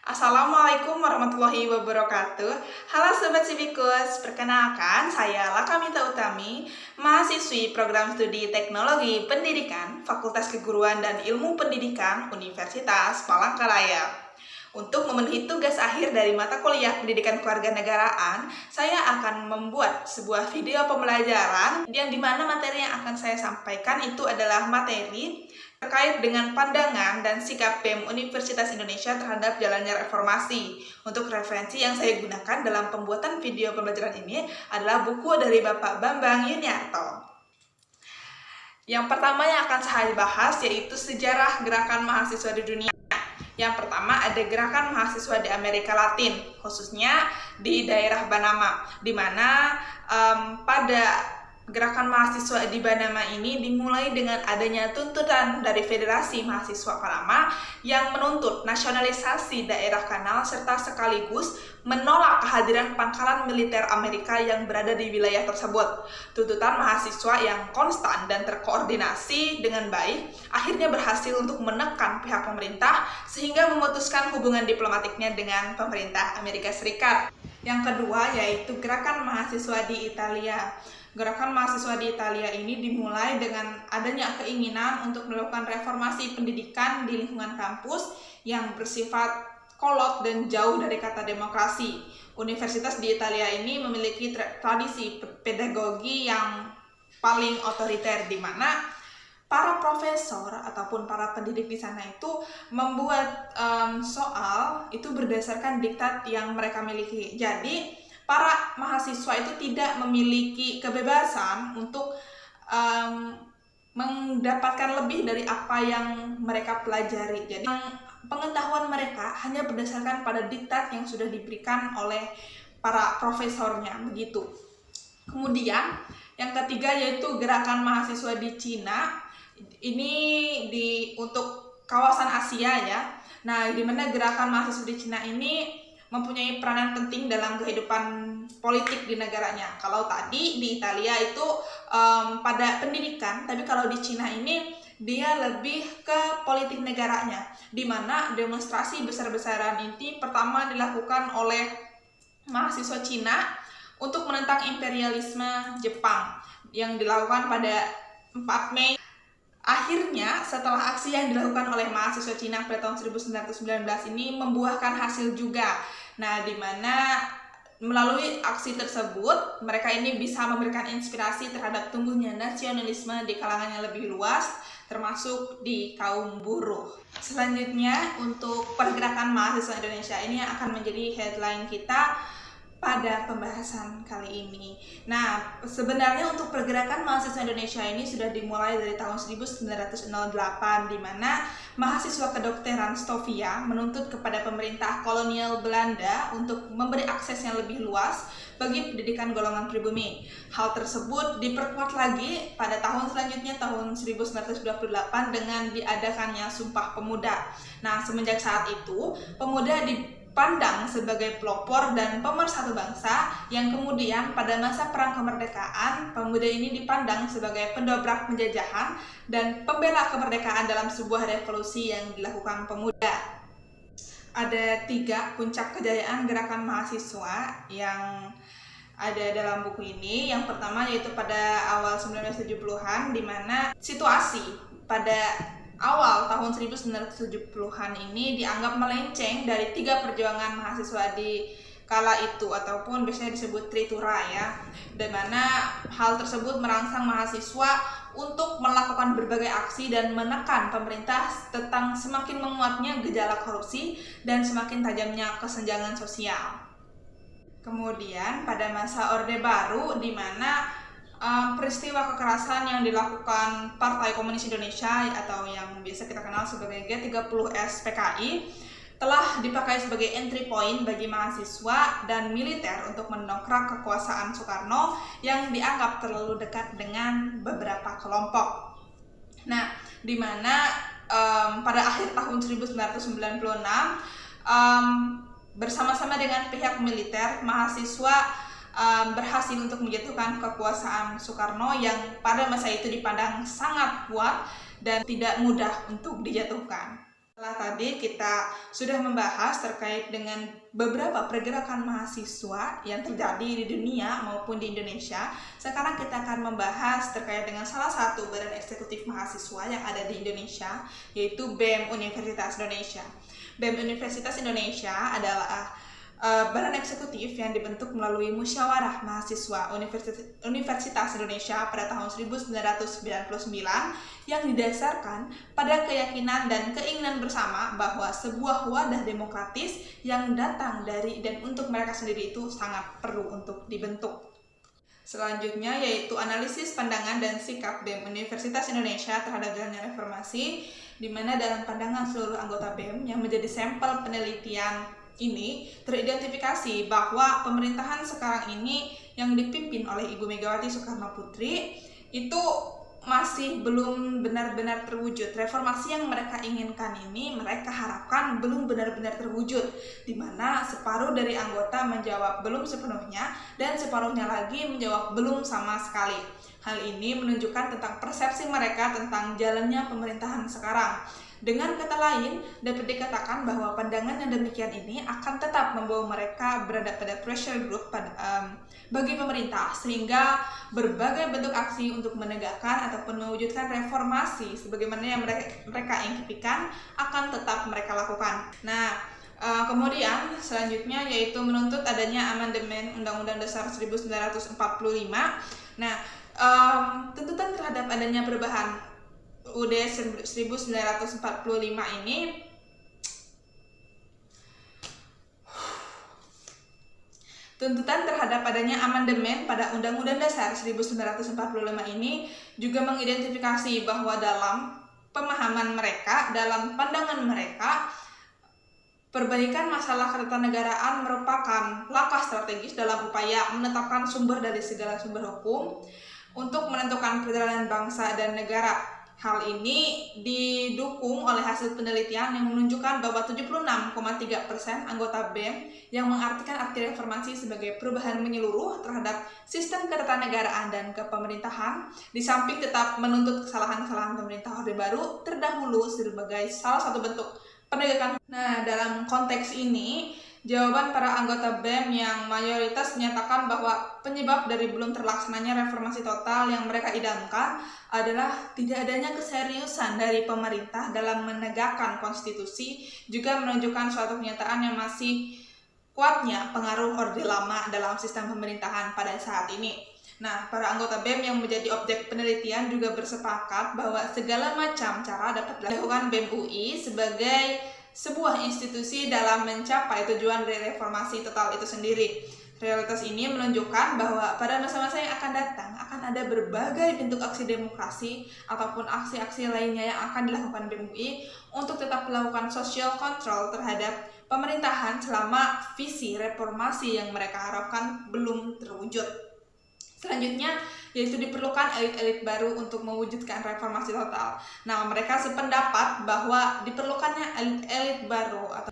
Assalamualaikum warahmatullahi wabarakatuh. Halo Sobat Civikus, perkenalkan saya Lakamita Utami, mahasiswi program studi Teknologi Pendidikan, Fakultas Keguruan dan Ilmu Pendidikan, Universitas Palangkaraya. Untuk memenuhi tugas akhir dari mata kuliah Pendidikan Kewarganegaraan, saya akan membuat sebuah video pembelajaran yang dimana materi yang akan saya sampaikan itu adalah materi terkait dengan pandangan dan sikap BEM Universitas Indonesia terhadap jalannya reformasi. Untuk referensi yang saya gunakan dalam pembuatan video pembelajaran ini adalah buku dari Bapak Bambang Yuniarto. Yang pertama yang akan saya bahas yaitu sejarah gerakan mahasiswa di dunia. Yang pertama ada gerakan mahasiswa di Amerika Latin, khususnya di daerah Panama, di mana pada gerakan mahasiswa di Panama ini dimulai dengan adanya tuntutan dari Federasi Mahasiswa Panama yang menuntut nasionalisasi daerah kanal serta sekaligus menolak kehadiran pangkalan militer Amerika yang berada di wilayah tersebut. Tuntutan mahasiswa yang konstan dan terkoordinasi dengan baik akhirnya berhasil untuk menekan pihak pemerintah sehingga memutuskan hubungan diplomatiknya dengan pemerintah Amerika Serikat. Yang kedua yaitu gerakan mahasiswa di Italia. Gerakan mahasiswa di Italia ini dimulai dengan adanya keinginan untuk melakukan reformasi pendidikan di lingkungan kampus yang bersifat kolot dan jauh dari kata demokrasi. Universitas di Italia ini memiliki tradisi pedagogi yang paling otoriter, di mana para profesor ataupun para pendidik di sana itu membuat soal itu berdasarkan diktat yang mereka miliki. Jadi para mahasiswa itu tidak memiliki kebebasan untuk mendapatkan lebih dari apa yang mereka pelajari. Jadi pengetahuan mereka hanya berdasarkan pada diktat yang sudah diberikan oleh para profesornya, begitu. Kemudian yang ketiga yaitu gerakan mahasiswa di Cina. Ini untuk kawasan Asia ya. Nah, di mana gerakan mahasiswa di Cina ini mempunyai peranan penting dalam kehidupan politik di negaranya. Kalau tadi di Italia itu pada pendidikan, tapi kalau di Cina ini dia lebih ke politik negaranya, di mana demonstrasi besar-besaran ini pertama dilakukan oleh mahasiswa Cina untuk menentang imperialisme Jepang yang dilakukan pada 4 Mei. Akhirnya, setelah aksi yang dilakukan oleh mahasiswa Cina pada tahun 1919 ini membuahkan hasil juga. Nah, di mana melalui aksi tersebut, mereka ini bisa memberikan inspirasi terhadap tumbuhnya nasionalisme di kalangan yang lebih luas, termasuk di kaum buruh. Selanjutnya, untuk pergerakan mahasiswa Indonesia ini yang akan menjadi headline kita pada pembahasan kali ini. Nah, sebenarnya untuk pergerakan mahasiswa Indonesia ini sudah dimulai dari tahun 1908, di mana mahasiswa kedokteran Stovia menuntut kepada pemerintah kolonial Belanda untuk memberi akses yang lebih luas bagi pendidikan golongan pribumi. Hal tersebut diperkuat lagi pada tahun selanjutnya, tahun 1928, dengan diadakannya Sumpah Pemuda. Nah, semenjak saat itu, pemuda dipandang sebagai pelopor dan pemersatu bangsa, yang kemudian pada masa perang kemerdekaan, pemuda ini dipandang sebagai pendobrak penjajahan dan pembela kemerdekaan dalam sebuah revolusi yang dilakukan pemuda. Ada 3 puncak kejayaan gerakan mahasiswa yang ada dalam buku ini. Yang pertama yaitu pada awal 1970-an, di mana situasi pada awal tahun 1970-an ini dianggap melenceng dari 3 perjuangan mahasiswa di kala itu, ataupun biasanya disebut Tritura ya, di mana hal tersebut merangsang mahasiswa untuk melakukan berbagai aksi dan menekan pemerintah tentang semakin menguatnya gejala korupsi dan semakin tajamnya kesenjangan sosial. Kemudian pada masa Orde Baru, di mana peristiwa kekerasan yang dilakukan Partai Komunis Indonesia atau yang biasa kita kenal sebagai G30S PKI telah dipakai sebagai entry point bagi mahasiswa dan militer untuk mendongkrak kekuasaan Soekarno yang dianggap terlalu dekat dengan beberapa kelompok. Nah, di mana pada akhir tahun 1996 bersama-sama dengan pihak militer, mahasiswa berhasil untuk menjatuhkan kekuasaan Soekarno yang pada masa itu dipandang sangat kuat dan tidak mudah untuk dijatuhkan. Setelah tadi kita sudah membahas terkait dengan beberapa pergerakan mahasiswa yang terjadi di dunia maupun di Indonesia. Sekarang kita akan membahas terkait dengan salah satu badan eksekutif mahasiswa yang ada di Indonesia, yaitu BEM Universitas Indonesia. BEM Universitas Indonesia adalah badan eksekutif yang dibentuk melalui musyawarah mahasiswa Universitas Indonesia pada tahun 1999 yang didasarkan pada keyakinan dan keinginan bersama bahwa sebuah wadah demokratis yang datang dari dan untuk mereka sendiri itu sangat perlu untuk dibentuk. Selanjutnya yaitu analisis pandangan dan sikap BEM Universitas Indonesia terhadap jalannya reformasi, di mana dalam pandangan seluruh anggota BEM yang menjadi sampel penelitian ini teridentifikasi bahwa pemerintahan sekarang ini yang dipimpin oleh Ibu Megawati Soekarno Putri itu masih belum benar-benar terwujud. Reformasi yang mereka inginkan ini mereka harapkan belum benar-benar terwujud, di mana separuh dari anggota menjawab belum sepenuhnya dan separuhnya lagi menjawab belum sama sekali. Hal ini menunjukkan tentang persepsi mereka tentang jalannya pemerintahan sekarang. Dengan kata lain, dapat dikatakan bahwa pandangan yang demikian ini akan tetap membawa mereka berada pada pressure group bagi pemerintah, sehingga berbagai bentuk aksi untuk menegakkan ataupun mewujudkan reformasi sebagaimana yang mereka impikan akan tetap mereka lakukan. Nah, kemudian selanjutnya yaitu menuntut adanya amandemen Undang-Undang Dasar 1945. Nah, tuntutan terhadap adanya perubahan UUD 1945 ini tuntutan terhadap adanya amandemen pada Undang-Undang Dasar 1945 ini juga mengidentifikasi bahwa dalam pemahaman mereka, dalam pandangan mereka, perbaikan masalah ketatanegaraan merupakan langkah strategis dalam upaya menetapkan sumber dari segala sumber hukum untuk menentukan perjalanan bangsa dan negara. Hal ini didukung oleh hasil penelitian yang menunjukkan bahwa 76,3% anggota BEM yang mengartikan arti reformasi sebagai perubahan menyeluruh terhadap sistem ketatanegaraan dan kepemerintahan, di samping tetap menuntut kesalahan-kesalahan pemerintah Orde Baru terdahulu sebagai salah satu bentuk penegakan. Nah, dalam konteks ini, jawaban para anggota BEM yang mayoritas menyatakan bahwa penyebab dari belum terlaksananya reformasi total yang mereka idamkan adalah tidak adanya keseriusan dari pemerintah dalam menegakkan konstitusi, juga menunjukkan suatu kenyataan yang masih kuatnya pengaruh Orde Lama dalam sistem pemerintahan pada saat ini. Nah, para anggota BEM yang menjadi objek penelitian juga bersepakat bahwa segala macam cara dapat dilakukan BEM UI sebagai sebuah institusi dalam mencapai tujuan dari reformasi total itu sendiri. Realitas ini menunjukkan bahwa pada masa-masa yang akan datang akan ada berbagai bentuk aksi demokrasi ataupun aksi-aksi lainnya yang akan dilakukan BEM UI untuk tetap melakukan social control terhadap pemerintahan selama visi reformasi yang mereka harapkan belum terwujud. Selanjutnya, yaitu diperlukan elit-elit baru untuk mewujudkan reformasi total. Nah, mereka sependapat bahwa diperlukannya elit-elit baru atau